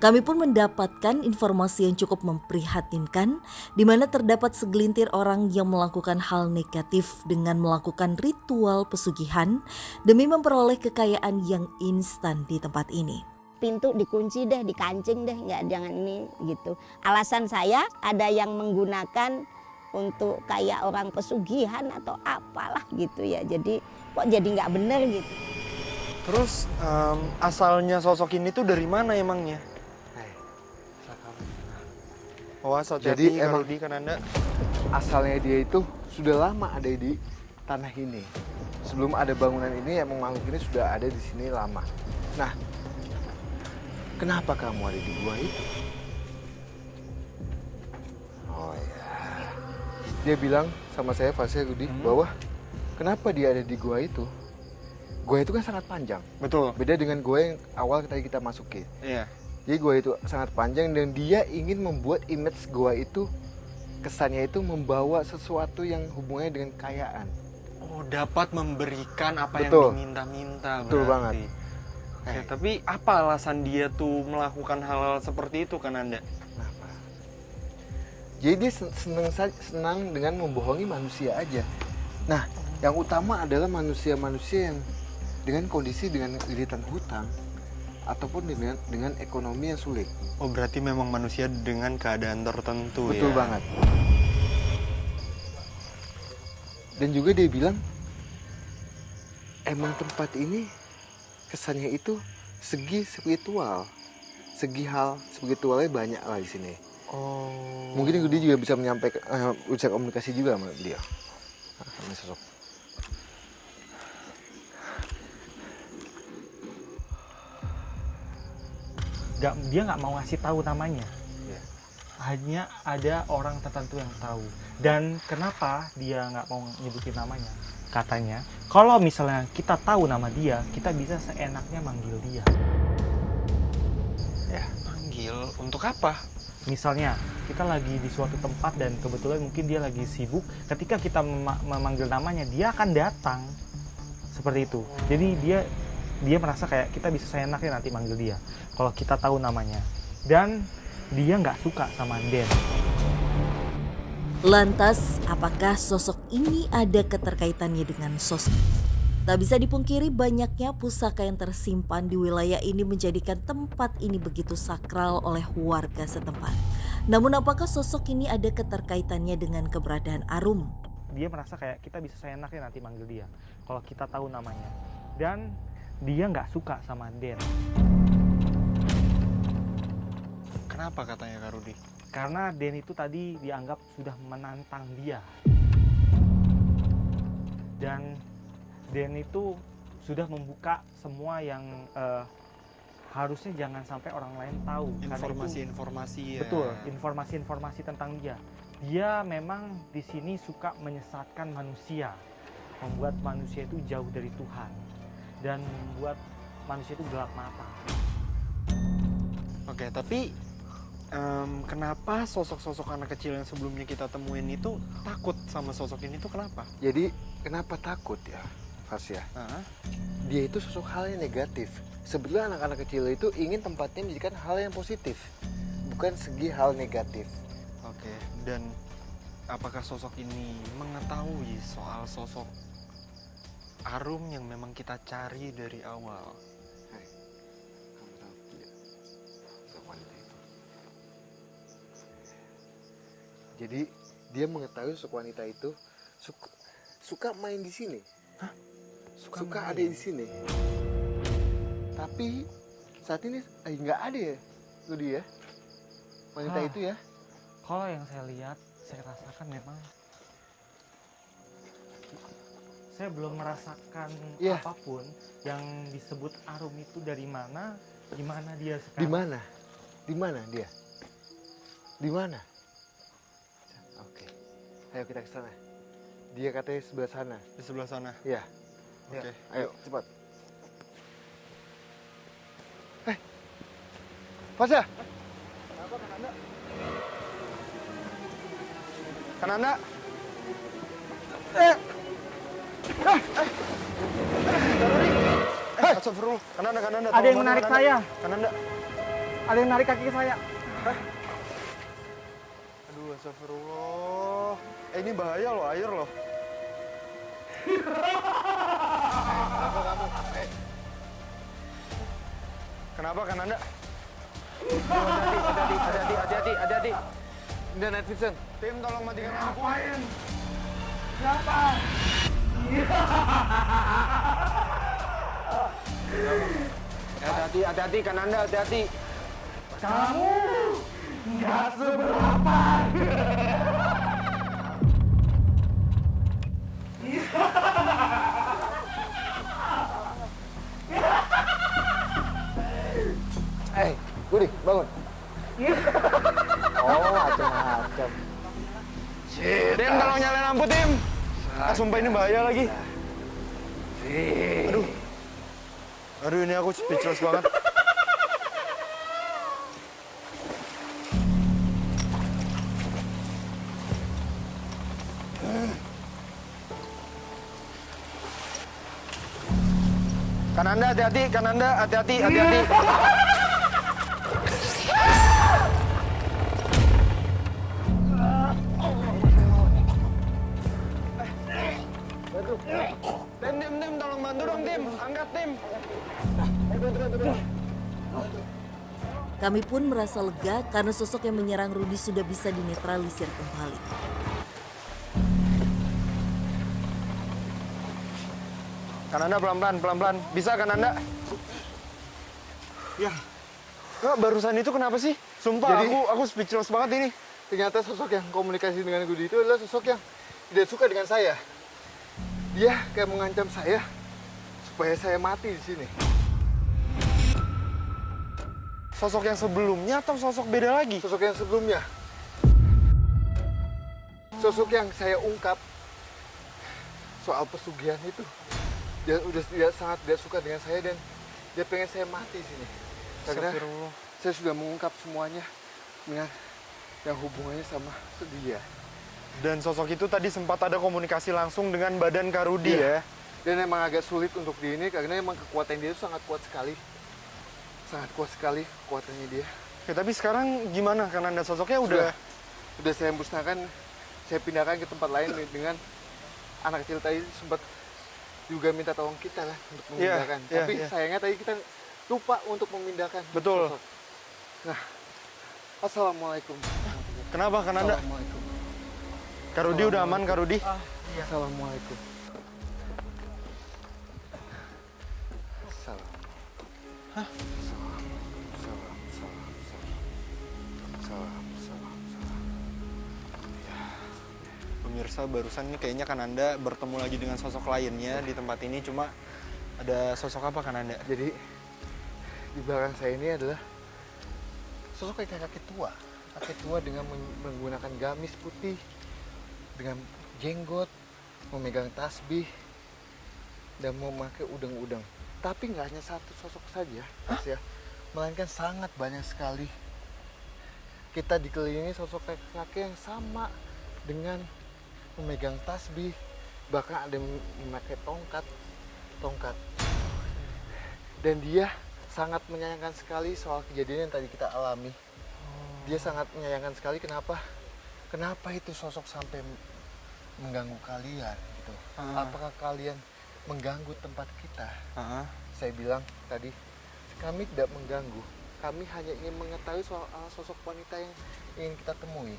Kami pun mendapatkan informasi yang cukup memprihatinkan, di mana terdapat segelintir orang yang melakukan hal negatif dengan melakukan ritual pesugihan demi memperoleh kekayaan yang instan di tempat ini. Pintu dikunci deh, dikancing deh, nggak jangan ini gitu. Alasan saya ada yang menggunakan untuk kayak orang pesugihan atau apalah gitu ya. Jadi kok jadi nggak bener gitu. Terus asalnya sosok ini tuh dari mana emangnya? Oh, Jadi emang Rudi kan Anda. asalnya dia itu sudah lama ada di tanah ini. Sebelum ada bangunan ini, emang makhluk ini sudah ada di sini lama. Nah, kenapa kamu ada di gua itu? Oh ya, dia bilang sama saya, Fasya Rudi, bahwa kenapa dia ada di gua itu? Gua itu kan sangat panjang. Betul. Beda dengan gua yang awal tadi kita masukin. Iya. Jadi gua itu sangat panjang dan dia ingin membuat image gua itu, kesannya itu membawa sesuatu yang hubungannya dengan kekayaan. Oh, dapat memberikan apa Betul. yang diminta-minta. Betul berarti. banget. Oke, tapi apa alasan dia tuh melakukan hal seperti itu kan Anda? Kenapa? Jadi dia senang dengan membohongi manusia aja. Nah, yang utama adalah manusia-manusia yang dengan kondisi dengan lilitan hutang ataupun dengan ekonomi yang sulit. Oh, berarti memang manusia dengan keadaan tertentu. Betul ya? banget. Dan juga dia bilang emang tempat ini kesannya itu segi spiritual. Segi hal spiritualnya banyak lah di sini. Oh. Mungkin dia juga bisa menyampaikan bisa komunikasi juga sama beliau. Sama sosok. Dia nggak mau ngasih tahu namanya. Yeah. Hanya ada orang tertentu yang tahu. Dan kenapa dia nggak mau nyebutin namanya? Katanya, kalau misalnya kita tahu nama dia, kita bisa seenaknya manggil dia. Ya. Manggil untuk apa? Misalnya, kita lagi di suatu tempat dan kebetulan mungkin dia lagi sibuk. Ketika kita memanggil namanya, dia akan datang. Seperti itu. Jadi dia merasa kayak kita bisa seenaknya nanti manggil dia kalau kita tahu namanya. Dan dia nggak suka sama Den. Lantas, apakah sosok ini ada keterkaitannya dengan sosok? Tak bisa dipungkiri banyaknya pusaka yang tersimpan di wilayah ini menjadikan tempat ini begitu sakral oleh warga setempat. Namun apakah sosok ini ada keterkaitannya dengan keberadaan Arum? Dia merasa kayak kita bisa seenaknya nanti manggil dia kalau kita tahu namanya. Dan dia nggak suka sama Den. Kenapa katanya Kak Rudi? Karena Den itu tadi dianggap sudah menantang dia. Dan Den itu sudah membuka semua yang harusnya jangan sampai orang lain tahu. Informasi-informasi ya. Betul, informasi-informasi tentang dia. Dia memang di sini suka menyesatkan manusia. Membuat manusia itu jauh dari Tuhan. Dan membuat manusia itu gelap mata. Oke, tapi kenapa sosok-sosok anak kecil yang sebelumnya kita temuin itu takut sama sosok ini tuh kenapa? Jadi kenapa takut ya, Fasya? Dia itu sosok hal yang negatif. Sebetulnya anak-anak kecil itu ingin tempatnya menjadikan hal yang positif, bukan segi hal negatif. Oke, dan apakah sosok ini mengetahui soal sosok Arum yang memang kita cari dari awal? Hai, kamu tahu tidak? Sosok wanita itu. Jadi dia mengetahui sosok wanita itu suka main di sini. Hah? Suka ada di sini. Tapi saat ini nggak ada ya, Rudi ya, wanita itu ya. Kalau yang saya lihat, saya rasakan memang saya belum merasakan apapun yang disebut Arum itu dari mana, di mana dia sekarang. Di mana? Di mana dia? Di mana? Oke, ayo kita ke sana. Dia katanya sebelah sana. Di sebelah sana? Iya. Oke. Ayo cepat. Fasya. Kenapa Kananda? Kananda? Astagfirullah. Kananda. Ada yang menarik saya. Kananda. Ada yang narik kaki saya. Aduh, astagfirullah. Ini bahaya loh, air loh. Kenapa kamu? Kenapa kan Anda? Hati-hati. Ini night vision. Tim, tolong matikan lampu. Hati-hati kan Anda, hati-hati. Budi, bangun. Oh, macam-macam. Tim, tolong nyalain lampu, Tim. Sumpah ini bahaya lagi. Aduh. Aduh, ini aku speechless banget. Kan Anda hati-hati, kan Anda hati-hati. Tim, tolong bantu dong, Tim. Angkat, Tim. Kami pun merasa lega karena sosok yang menyerang Rudi sudah bisa dinetralisir kembali. Kan Anda pelan-pelan. Bisa kan Anda? Ya. Nggak, barusan itu kenapa sih? Sumpah, Jadi- aku speechless banget ini. Ternyata sosok yang komunikasi dengan Budi itu adalah sosok yang tidak suka dengan saya. Dia kayak mengancam saya supaya saya mati di sini. Sosok yang sebelumnya atau sosok beda lagi? Sosok yang sebelumnya. Sosok yang saya ungkap soal pesugihan itu. Dia udah sangat tidak suka dengan saya dan dia pengen saya mati di sini. Karena Astagfirullah. saya sudah mengungkap semuanya dengan yang hubungannya sama dia. Dan sosok itu tadi sempat ada komunikasi langsung dengan badan Karudi Iya. ya. Dan emang agak sulit untuk di ini karena emang kekuatan dia itu sangat kuat sekali. Sangat kuat sekali kekuatannya dia. Oke, tapi sekarang gimana? Karena Anda sosoknya udah... Udah saya musnahkan, saya pindahkan ke tempat lain dengan anak kecil tadi sempat juga minta tolong kita lah untuk Iya, memindahkan. iya, Tapi iya. sayangnya tadi kita lupa untuk memindahkan. Betul. sosok. Nah, assalamualaikum. Kenapa kan Anda? Assalamualaikum. Karudi udah aman, Karudi? Assalamualaikum. Salam. Hah? Salam. Pemirsa, barusan ini kayaknya kan Anda bertemu lagi dengan sosok lainnya di tempat ini. Cuma ada sosok apa kan Anda? Jadi di belakang saya ini adalah sosok kayak kakek tua. Kakek tua dengan menggunakan gamis putih, dengan jenggot, memegang tasbih, dan memakai udang-udang. Tapi nggak hanya satu sosok saja, Mas ya, melainkan sangat banyak sekali. Kita dikelilingi sosok kakek yang sama dengan memegang tasbih, bahkan ada yang memakai tongkat. Dan dia sangat menyayangkan sekali soal kejadian yang tadi kita alami. Dia sangat menyayangkan sekali kenapa itu sosok sampai mengganggu kalian gitu. Apakah kalian mengganggu tempat kita? Saya bilang tadi, kami tidak mengganggu. Kami hanya ingin mengetahui soal sosok wanita yang ingin kita temui.